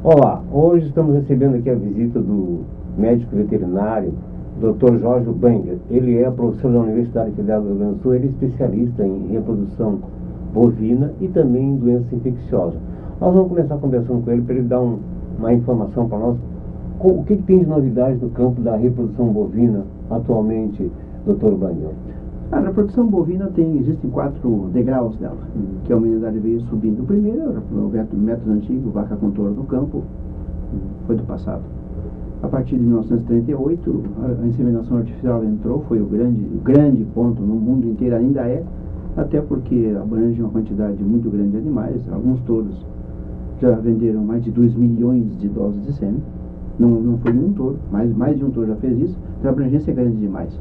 Olá, hoje estamos recebendo aqui a visita do médico veterinário, Dr. Jorge Banger. Ele é professor da Universidade Federal do Rio Grande do Sul, ele é especialista em reprodução bovina e também em doença infecciosa. Nós vamos começar conversando com ele para ele dar uma informação para nós. O que tem de novidade no campo da reprodução bovina atualmente, Dr. Banger? A reprodução bovina existem 4 degraus dela, que a humanidade veio subindo. O primeiro era o método antigo, vaca com touro no campo, foi do passado. A partir de 1938, a inseminação artificial entrou, foi o grande ponto no mundo inteiro, ainda é, até porque abrange uma quantidade muito grande de animais. Alguns touros já venderam mais de 2 milhões de doses de sêmen. Não foi um touro, mas mais de um touro já fez isso, então a abrangência é grande demais.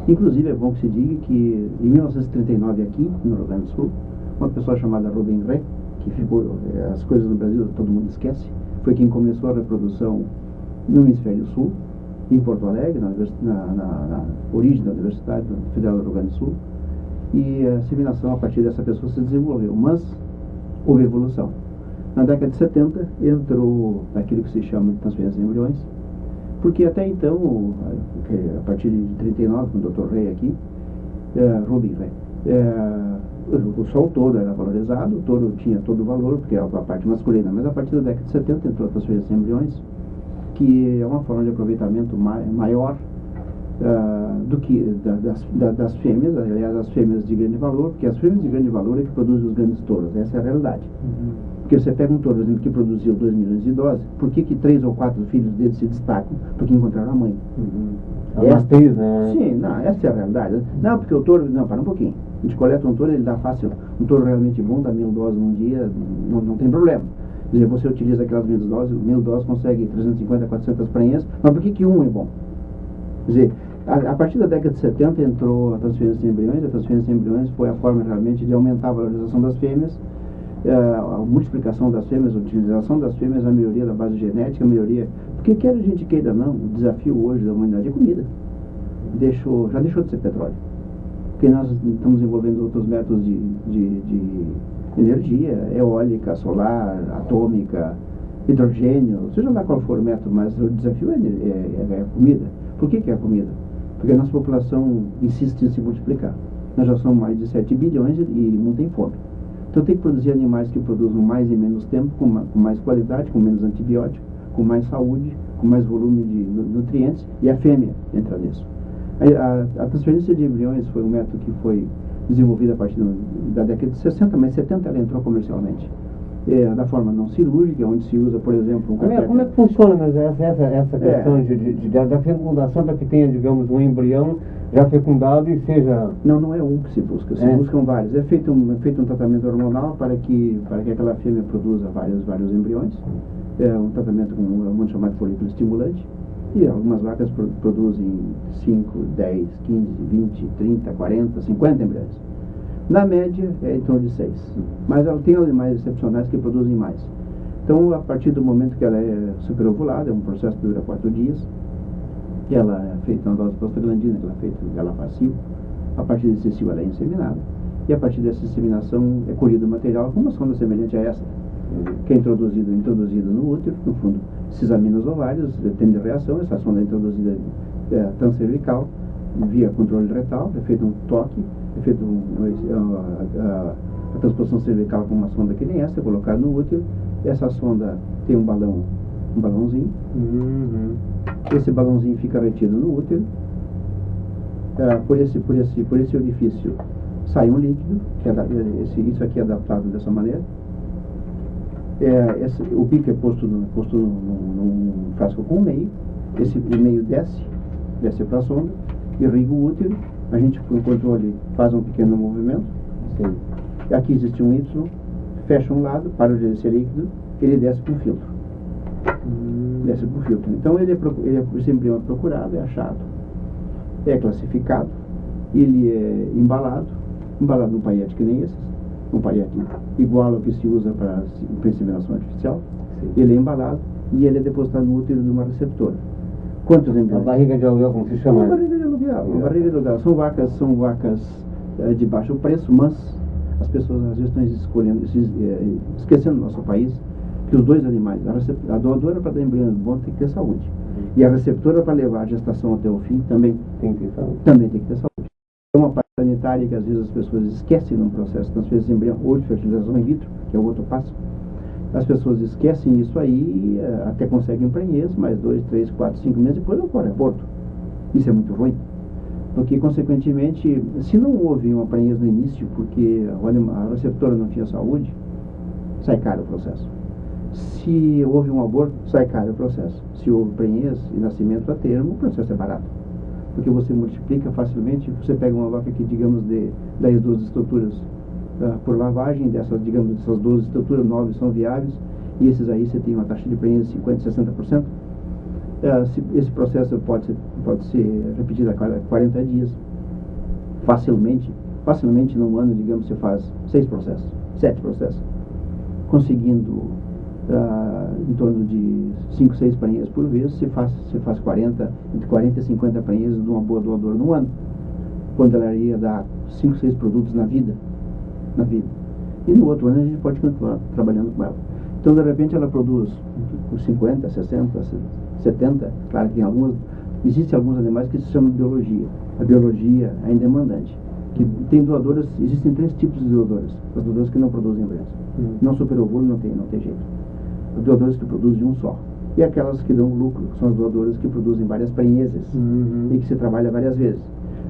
Inclusive, é bom que se diga que em 1939 aqui, no Rio Grande do Sul, uma pessoa chamada Robin Reh, que ficou, as coisas no Brasil todo mundo esquece, foi quem começou a reprodução no Hemisfério Sul, em Porto Alegre, na origem da Universidade Federal do Rio Grande do Sul, e a inseminação a partir dessa pessoa se desenvolveu, mas houve evolução. Na década de 70 entrou aquilo que se chama de transferência de embriões, porque até então, a partir de 39, com o Dr. Reh aqui, Robin Reh, só o touro era valorizado, o touro tinha todo o valor, porque é a parte masculina, mas a partir da década de 70 entrou a transferência de embriões, que é uma forma de aproveitamento maior do que das fêmeas, aliás, as fêmeas de grande valor, porque as fêmeas de grande valor é que produzem os grandes touros, essa é a realidade. Porque você pega um touro, por exemplo, que produziu 2 milhões de doses, por que 3 ou 4 filhos dele se destacam? Porque encontraram a mãe. É uma atriz, né? Sim, não, essa é a realidade. Não, porque o touro, não, para um pouquinho. A gente coleta um touro, ele dá fácil. Um touro realmente bom, dá 1000 doses num dia, não tem problema. Quer dizer, você utiliza aquelas 1000 doses, consegue 350, 400 prenhas, mas por que um é bom? Quer dizer, a partir da década de 70 entrou a transferência de embriões. A transferência de embriões foi a forma realmente de aumentar a valorização das fêmeas, a multiplicação das fêmeas, a utilização das fêmeas, a melhoria da base genética, a melhoria... Porque quer a gente queira não, o desafio hoje da humanidade é comida. Já deixou de ser petróleo. Porque nós estamos envolvendo outros métodos de energia, eólica, solar, atômica, hidrogênio, seja lá qual for o método, mas o desafio é a comida. Por que é a comida? Porque a nossa população insiste em se multiplicar. Nós já somos mais de 7 bilhões e muita tem fome. Então tem que produzir animais que produzam mais em menos tempo, com mais qualidade, com menos antibiótico, com mais saúde, com mais volume de nutrientes, e a fêmea entra nisso. A transferência de embriões foi um método que foi desenvolvido a partir da década de 60, mas 70 ela entrou comercialmente. Da forma não cirúrgica, onde se usa, por exemplo, um catéter. Como é que funciona essa questão da fecundação para que tenha, digamos, um embrião já fecundado e seja... Não é um que se busca, se buscam vários. É feito um tratamento hormonal para que aquela fêmea produza vários embriões. É um tratamento com um hormônio chamado folículo estimulante. E algumas vacas produzem 5, 10, 15, 20, 30, 40, 50 embriões. Na média é em torno de 6, mas ela tem animais excepcionais que produzem mais. Então, a partir do momento que ela é superovulada, é um processo que dura 4 dias, que ela é feita uma dose de prostaglandina, que ela é feita galafacil. A partir desse cio ela é inseminada, e a partir dessa inseminação é colhido o material com uma sonda semelhante a essa, que é introduzida no útero. No fundo, se examina os ovários, tende reação, essa sonda é introduzida transcervical, via controle retal, é feito um toque, é feito a transposição cervical com uma sonda que nem essa, é colocada no útero. Essa sonda tem um balãozinho. Esse balãozinho fica retido no útero. Por esse orifício sai um líquido, isso aqui é adaptado dessa maneira. O bico é posto num frasco com meio. Esse meio desce para a sonda, irriga o útero. A gente, com o controle, faz um pequeno movimento. Sim. Aqui existe um Y, fecha um lado, para de descer líquido, ele desce para o filtro. Desce para o filtro. Então, esse embrião é procurado, é achado, é classificado, ele é embalado num paiete que nem esses, um paiete igual ao que se usa para inseminação artificial. Sim. Ele é embalado e ele é depositado no útero de uma receptora. Quantos embriões? A barriga de aluguel, como se chama? Uma barriga de aluguel. São vacas de baixo preço, mas as pessoas às vezes estão esquecendo no nosso país que os dois animais, a doadora para dar embrião bom tem que ter saúde. E a receptora para levar a gestação até o fim também Tem que ter saúde. também tem que ter saúde. É uma parte sanitária que às vezes as pessoas esquecem num processo de transferência de embrião ou de fertilização in vitro, que é o outro passo. As pessoas esquecem isso aí, até conseguem prenhez, mais 2, 3, 4, 5 meses, depois ocorre aborto. Isso é muito ruim. Porque, consequentemente, se não houve uma prenhez no início, porque a receptora não tinha saúde, sai caro o processo. Se houve um aborto, sai caro o processo. Se houve prenhez e nascimento a termo, o processo é barato. Porque você multiplica facilmente, você pega uma vaca que, digamos, de 10, 12 estruturas por lavagem, dessas 12 estruturas, 9 são viáveis, e esses aí você tem uma taxa de prenhez de 50%, 60%. Esse processo pode ser repetido a cada 40 dias. Facilmente num ano, digamos, você faz 6 processos, 7 processos, conseguindo em torno de 5, 6 prenhez por vez. Você faz entre 40 e 50 prenhez de uma boa doadora no ano, quando ela iria dar 5, 6 produtos na vida. E no outro ano a gente pode continuar trabalhando com ela. Então, de repente, ela produz 50, 60, 70. Claro que existem alguns animais que se chamam de biologia. A biologia é indemandante. Tem doadoras, existem 3 tipos de doadoras. As doadoras que não produzem embriões. Não superovulam, não tem jeito. As doadoras que produzem um só. E aquelas que dão lucro, que são as doadoras que produzem várias prenhezes e que se trabalha várias vezes.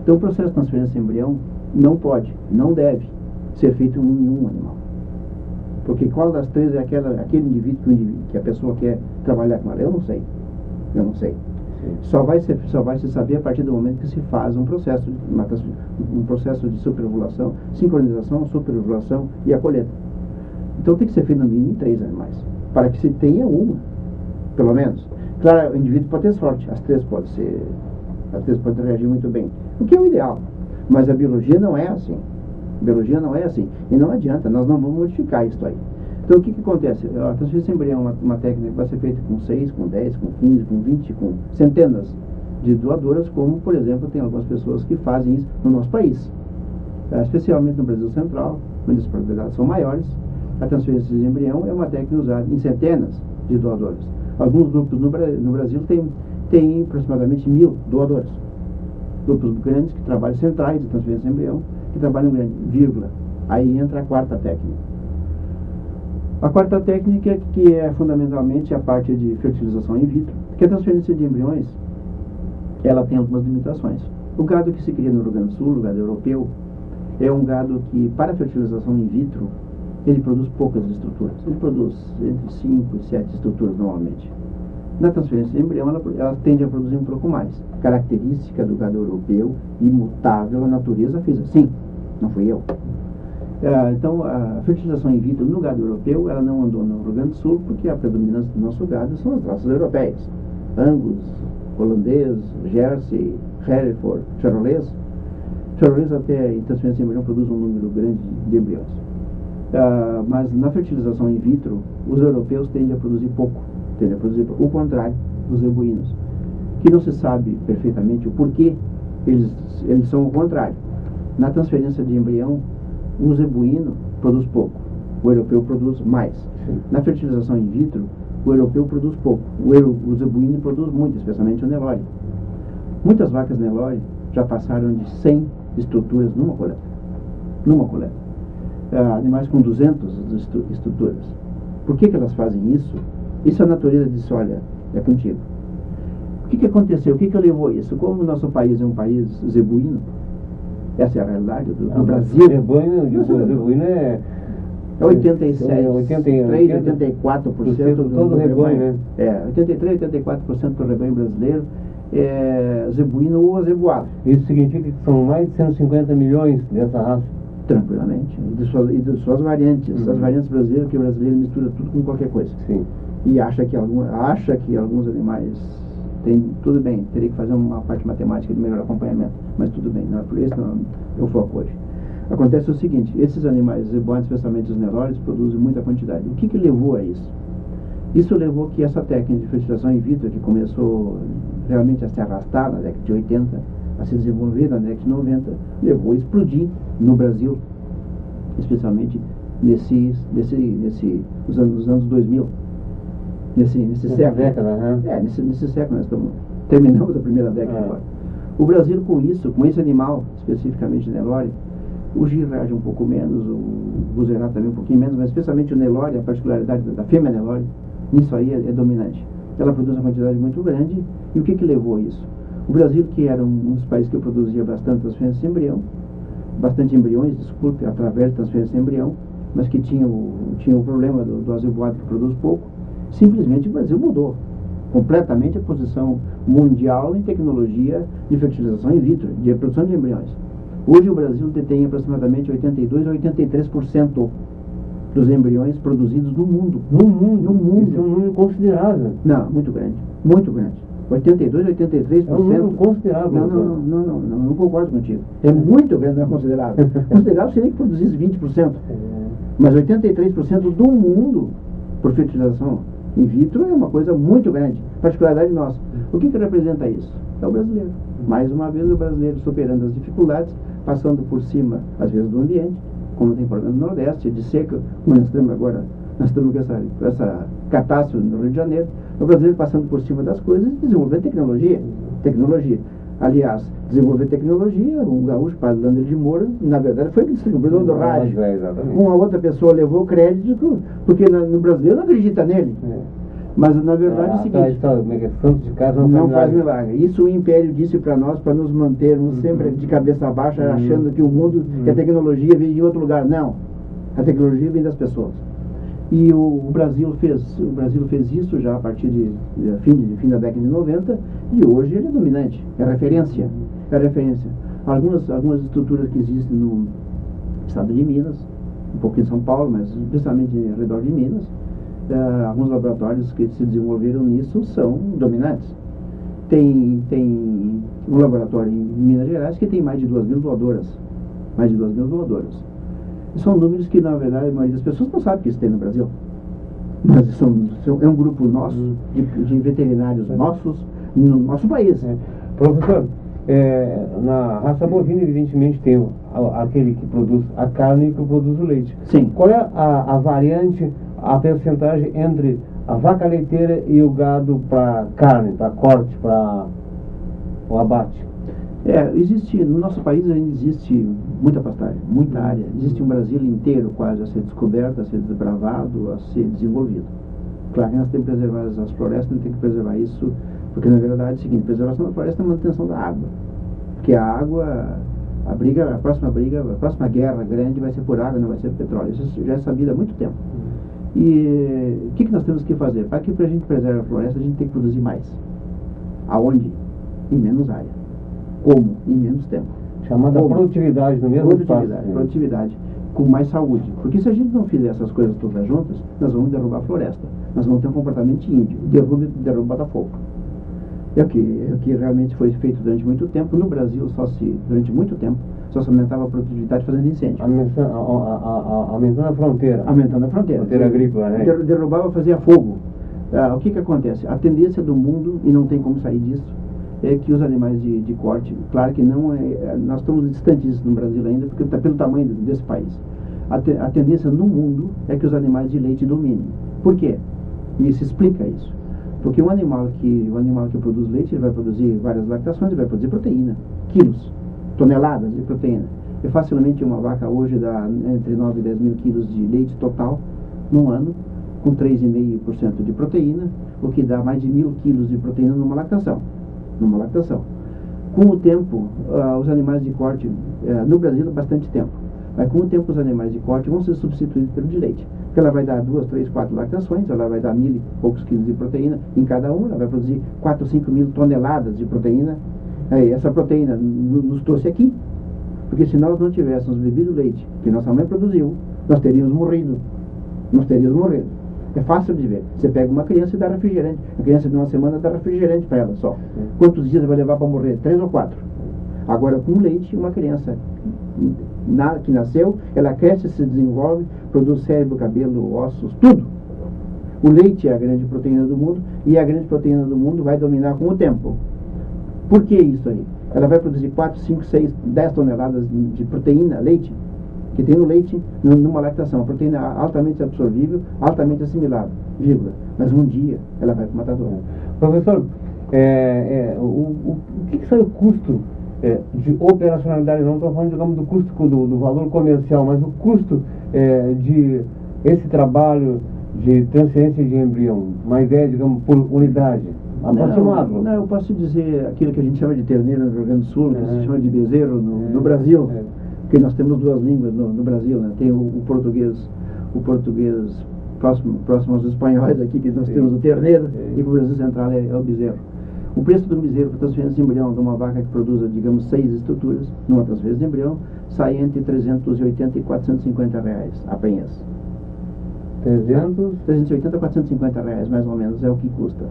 Então, o processo de transferência de embrião não pode, não deve ser feito em um animal. Porque qual das 3 é aquele indivíduo que a pessoa quer trabalhar com ela? Eu não sei. Só vai se saber a partir do momento que se faz um processo de superovulação, sincronização, superovulação e a colheita. Então tem que ser feito no mínimo em 3 animais, para que se tenha uma, pelo menos. Claro, o indivíduo pode ter sorte, as 3 podem reagir muito bem, o que é o ideal. Mas a biologia não é assim. E não adianta, nós não vamos modificar isso aí. Então, o que acontece? A transferência de embrião é uma técnica que vai ser feita com 6, com 10, com 15, com 20, com centenas de doadoras, como, por exemplo, tem algumas pessoas que fazem isso no nosso país. Especialmente no Brasil Central, onde as probabilidades são maiores, a transferência de embrião é uma técnica usada em centenas de doadores. Alguns grupos no Brasil têm aproximadamente 1000 doadores. Grupos grandes que trabalham centrais de transferência de embrião, que trabalham grande, vírgula. Aí entra a quarta técnica. A quarta técnica, que é fundamentalmente a parte de fertilização in vitro, que a transferência de embriões, ela tem algumas limitações. O gado que se cria no Rio Grande do Sul, o gado europeu, é um gado que, para a fertilização in vitro, ele produz poucas estruturas. Ele produz entre 5 e 7 estruturas normalmente. Na transferência de embrião, ela tende a produzir um pouco mais. Característica do gado europeu, imutável, a natureza fez assim. Não fui eu. Então, a fertilização in vitro no gado europeu, ela não andou no Rio Grande do Sul, porque a predominância do nosso gado são as raças europeias. Angus, holandês, Jersey, Hereford, Charolês. Charolês até em transferência de embrião produz um número grande de embriões. Mas na fertilização in vitro, os europeus tendem a produzir pouco. O contrário dos zebuínos, que não se sabe perfeitamente o porquê eles são o contrário. Na transferência de embrião, o zebuíno produz pouco, o europeu produz mais. Na fertilização in vitro, o europeu produz pouco, o zebuíno produz muito, especialmente o Nelore. Muitas vacas Nelore já passaram de 100 estruturas numa coleta. Animais com 200 estruturas. Por que elas fazem isso? Isso a natureza disse, olha, é contigo. O que aconteceu? O que levou a isso? Como o nosso país é um país zebuíno, essa é a realidade do Brasil. Zebuíno é 87, 84% do rebanho, né? 83, 84% do rebanho brasileiro é zebuíno ou azeboado. Isso significa que são mais de 150 milhões dessa raça? Tranquilamente. E de suas variantes. As variantes brasileiras, que o brasileiro mistura tudo com qualquer coisa. Sim. E acha que alguns animais têm, tudo bem, teria que fazer uma parte matemática de melhor acompanhamento, mas tudo bem, não é por isso que eu foco hoje. Acontece o seguinte, esses animais zeboides, especialmente os Nelores, produzem muita quantidade. O que levou a isso? Isso levou que essa técnica de fertilização in vitro, que começou realmente a se arrastar na década de 80, a se desenvolver na década de 90, levou a explodir no Brasil, especialmente nos anos 2000. nesse século. Década, nesse século nós terminamos a primeira década agora. O Brasil com esse animal, especificamente o Nelore, o Girra age um pouco menos, o Buzerá também um pouquinho menos, mas especialmente o Nelore, a particularidade da fêmea Nelore, nisso aí é dominante. Ela produz uma quantidade muito grande, e o que levou a isso? O Brasil, que era um dos países que produzia bastante transferência de embrião, bastante embriões, desculpe, através de transferência de embrião, mas que tinha o problema do Brasil boate que produz pouco, simplesmente o Brasil mudou completamente a posição mundial em tecnologia de fertilização in vitro, de produção de embriões. Hoje o Brasil detém aproximadamente 82% a 83% dos embriões produzidos no mundo. No mundo? Isso é um número considerável. Não, muito grande, muito grande. 82% a 83%. É um número considerável. Não concordo contigo. É muito grande, não é considerável. Considerável seria que produzisse 20%. Mas 83% do mundo por fertilização in vitro é uma coisa muito grande, particularidade nossa. O que representa isso? É o brasileiro. Mais uma vez o brasileiro superando as dificuldades, passando por cima, às vezes, do ambiente, como tem problema no Nordeste, de seca, como nós estamos agora, nós estamos com essa catástrofe no Rio de Janeiro, o brasileiro passando por cima das coisas e desenvolvendo tecnologia. Aliás, desenvolver tecnologia, o gaúcho, padre Lander de Moura, na verdade foi distribuidor do rádio. Uma outra pessoa levou crédito, porque no brasileiro não acredita nele. Mas na verdade é o seguinte, santo de casa não faz milagre. Isso o Império disse para nós, para nos mantermos sempre de cabeça baixa, achando que o mundo, que a tecnologia vem de outro lugar. Não, a tecnologia vem das pessoas. E o Brasil fez isso já a partir de fim da década de 90, e hoje ele é dominante, é referência. Algumas estruturas que existem no estado de Minas, um pouco em São Paulo, mas especialmente ao redor de Minas, alguns laboratórios que se desenvolveram nisso são dominantes. Tem um laboratório em Minas Gerais que tem mais de 2.000 doadoras. São números que, na verdade, a maioria das pessoas não sabe que isso tem no Brasil. Mas é um grupo nosso, de veterinários nossos, no nosso país. Professor, na raça bovina, evidentemente, tem aquele que produz a carne e que produz o leite. Sim. Qual é a variante, a percentagem entre a vaca leiteira e o gado para carne, para corte, para o abate? No nosso país ainda existe muita pastagem, muita área. Existe um Brasil inteiro quase a ser descoberto, a ser desbravado, a ser desenvolvido. Claro que nós temos que preservar as florestas, nós temos que preservar isso, porque na verdade é o seguinte, preservação da floresta é manutenção da água. Porque a água, a próxima guerra grande vai ser por água, não vai ser por petróleo. Isso já é sabido há muito tempo. E o que nós temos que fazer? Para a gente preservar a floresta, a gente tem que produzir mais. Aonde? Em menos área. Como? Em menos tempo. Chamada produtividade no mesmo espaço. Produtividade, com mais saúde. Porque se a gente não fizer essas coisas todas juntas, nós vamos derrubar a floresta. Nós vamos ter um comportamento índio. Derruba Botafogo. É o que realmente foi feito durante muito tempo. No Brasil, durante muito tempo, só se aumentava a produtividade fazendo incêndio. Aumentando a fronteira. Fronteira agrícola, né? Derrubava, fazia fogo. O que acontece? A tendência do mundo, e não tem como sair disso, é que os animais de corte, claro que não é, nós estamos distantes no Brasil ainda, porque pelo tamanho desse país. A tendência no mundo é que os animais de leite dominem. Por quê? E se explica isso. Porque o animal que produz leite, ele vai produzir várias lactações, ele vai produzir proteína, quilos, toneladas de proteína. E facilmente uma vaca hoje dá entre 9 e 10 mil quilos de leite total no ano, com 3,5% de proteína, o que dá mais de 1.000 quilos de proteína numa lactação. Com o tempo, os animais de corte, no Brasil há bastante tempo, mas com o tempo os animais de corte vão ser substituídos pelo de leite. Porque ela vai dar 2, 3, 4 lactações, ela vai dar 1.000 e poucos quilos de proteína em cada uma, ela vai produzir 4, 5 mil toneladas de proteína. Essa proteína nos trouxe aqui, porque se nós não tivéssemos bebido leite que nossa mãe produziu, nós teríamos morrido. É fácil de ver. Você pega uma criança e dá refrigerante. A criança de uma semana dá refrigerante para ela só. Quantos dias vai levar para morrer? 3 ou 4. Agora, com leite, uma criança que nasceu, ela cresce, se desenvolve, produz cérebro, cabelo, ossos, tudo. O leite é a grande proteína do mundo, e a grande proteína do mundo vai dominar com o tempo. Por que isso aí? Ela vai produzir 4, 5, 6, 10 toneladas de proteína, leite, que tem no leite, numa lactação, a proteína altamente absorvível, altamente assimilável, vírgula. Mas um dia ela vai para o matador. Professor, o que sai o custo de operacionalidade? Não estou falando, digamos, do custo do valor comercial, mas o custo de esse trabalho de transferência de embrião, uma ideia, digamos, por unidade, aproximado. Não, eu posso dizer aquilo que a gente chama de terneiro no Rio Grande do Sul, que se chama de bezerro no Brasil, porque nós temos duas línguas no Brasil, né? Tem o português próximo aos espanhóis aqui, que nós temos o terneiro, e o Brasil Central é o bezerro. O preço do bezerro para transferência de embrião de uma vaca que produza, digamos, 6 estruturas, numa transferência de embrião, sai entre 380 e 450 reais apenas. 380 a 450 reais, mais ou menos, é o que custa.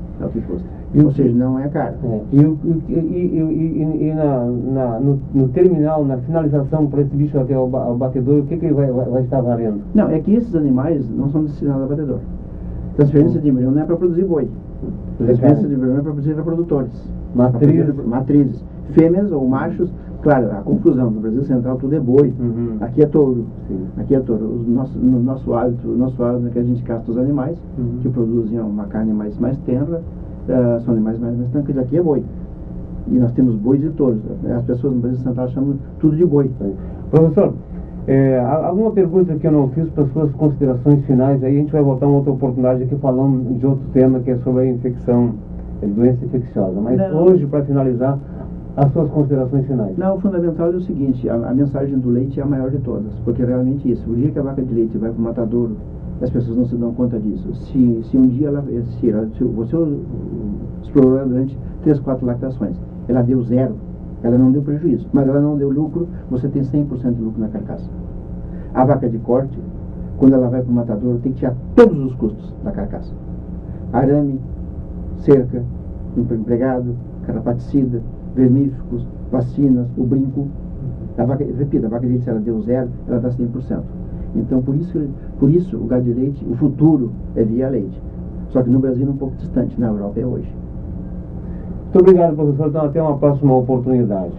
Ou seja, não é caro. No terminal, na finalização, para esse bicho até o batedor, o que ele vai estar valendo? Não, é que esses animais não são destinados ao batedor. Transferência de embrião não é para produzir boi. Transferência de embrião é para produzir reprodutores. Matrizes. Fêmeas ou machos. Claro, a confusão. No Brasil Central tudo é boi. Aqui é touro. Aqui é touro. No nosso hábito é que a gente casta os animais que produzem uma carne mais tenra, são animais mais tranquilos. Aqui é boi. E nós temos bois e touros. As pessoas no Brasil Central chamam tudo de boi. Professor, alguma pergunta que eu não fiz para suas considerações finais? Aí a gente vai voltar uma outra oportunidade aqui falando de outro tema que é sobre a infecção, doença infecciosa. Mas hoje, para finalizar, as suas considerações finais. Não, o fundamental é o seguinte, a mensagem do leite é a maior de todas, porque é realmente isso. O dia que a vaca de leite vai para o matadouro, as pessoas não se dão conta disso. Se um dia você explorou durante 3, 4 lactações, ela deu 0, ela não deu prejuízo, mas ela não deu lucro, você tem 100% de lucro na carcaça. A vaca de corte, quando ela vai para o matadouro, tem que tirar todos os custos da carcaça. Arame, cerca, empregado, carapaticida, vermífugos, vacinas, o brinco. A vaca de leite, se ela deu 0, ela dá 100%. Então, por isso o gado de leite, o futuro é via leite. Só que no Brasil é um pouco distante, na Europa é hoje. Muito obrigado, professor. Então, até uma próxima oportunidade.